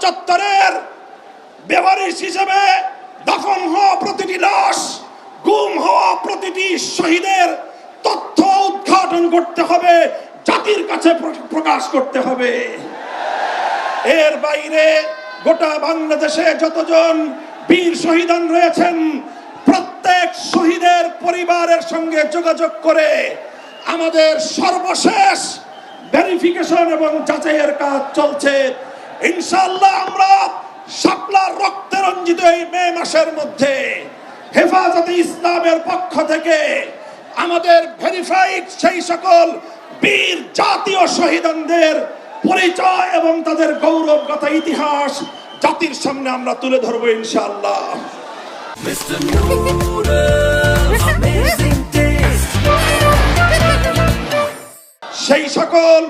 চত্বরের বেওয়ারিশ হিসেবে দফন হওয়া প্রতিটি লাশ, গুম হওয়া প্রতিটি শহীদের তথ্য উদ্ঘাটন করতে হবে, জাতির কাছে প্রকাশ করতে হবে। এর বাইরে গোটা বাংলাদেশে যতজন বীর শহীদান রয়েছেন, প্রত্যেক শহীদের পরিবারের সঙ্গে যোগাযোগ করে আমাদের সর্বশেষ ভেরিফিকেশন এবং যাচাইয়ের কাজ চলছে। ইনশাআল্লাহ আমরা শাপলার রক্তে রঞ্জিত এই মে মাসের মধ্যে হেফাজতে ইসলামের পক্ষ থেকে আমাদের ভেরিফাইড সেই সকল বীর জাতীয় শহীদদের পরিচয় এবং তাদের গৌরবগাথা ইতিহাস জাতির সামনে আমরা তুলে ধরবো ইনশাআল্লাহ। সেই সকল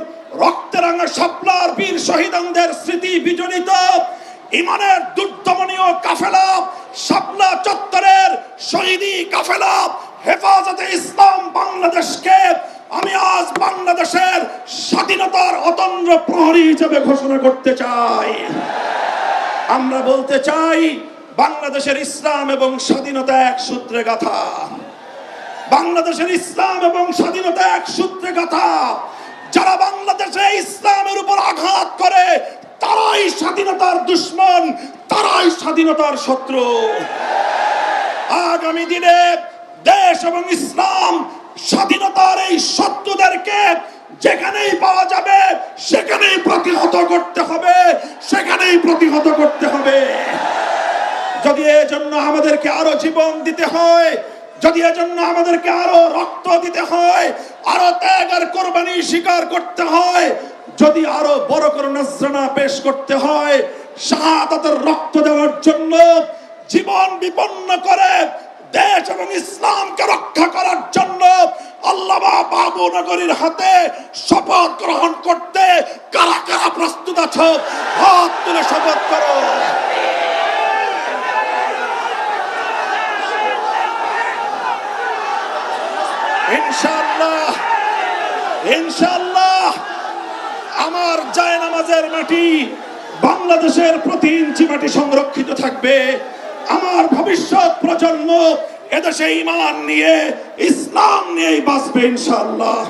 রক্তরাঙা শাপলার বীর শহীদদের স্মৃতি বিজড়িত ইমানের দুর্দমনীয় কাফেলা, শাপলা চত্বরের শহীদি কাফেলা হেফাজতে ইসলাম বাংলাদেশকে আমি আজ বাংলাদেশের স্বাধীনতার অতন্দ্র প্রহরী হিসেবে ঘোষণা করতে চাই। আমরা বলতে চাই, বাংলাদেশের ইসলাম এবং স্বাধীনতা এক সূত্রে গাঁথা। বাংলাদেশের ইসলাম এবং স্বাধীনতা এক সূত্রে গাঁথা। যারা বাংলাদেশে ইসলামের উপর আঘাত করে তারাই স্বাধীনতার দুশ্মন, তারাই স্বাধীনতার শত্রু। আগামী দিনে দেশ এবং ইসলাম স্বাধীনতার এই শত্রুদেরকে যেখানেই পাওয়া যাবে সেখানেই প্রতিহত করতে হবে, সেখানেই প্রতিহত করতে হবে। যদি এজন্য আমাদেরকে আরো জীবন দিতে হয়, যদি এজন্য আমাদেরকে আরো রক্ত দিতে হয়, আরো ত্যাগ আর কোরবানি স্বীকার করতে হয়, যদি আরো বড় করে নজরানা পেশ করতে হয়, শাহাদাতের রক্ত দেওয়ার জন্য জীবন বিপন্ন করে দেশ এবং ইসলামকে রক্ষা করার জন্য আল্লামা বাবু নগরীর হাতে শপথ গ্রহণ করতে কারা কারা প্রস্তুত আছো? হাত তুলে শপথ করো। ইনশাআল্লাহ, ইনশাআল্লাহ আমার জায়নামাজের মাটি, বাংলাদেশের প্রতি ইঞ্চি মাটি সংরক্ষিত থাকবে। আমার ভবিষ্যৎ প্রজন্ম এদেশে ঈমান নিয়ে, ইসলাম নিয়েই বাঁচবে ইনশাআল্লাহ।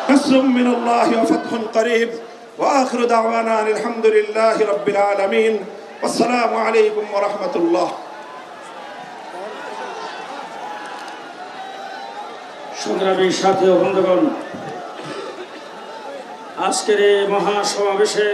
নাসরুম মিনাল্লাহি ওয়া ফাতহুন করিব ওয়া আখিরু দাওয়ানা আলহামদুলিল্লাহি রাব্বিল আলামিন। আসসালামু আলাইকুম ওয়া রাহমাতুল্লাহ। সংগ্রামী সাথী ও বন্ধুগণ, আজকের এই মহাসমাবেশে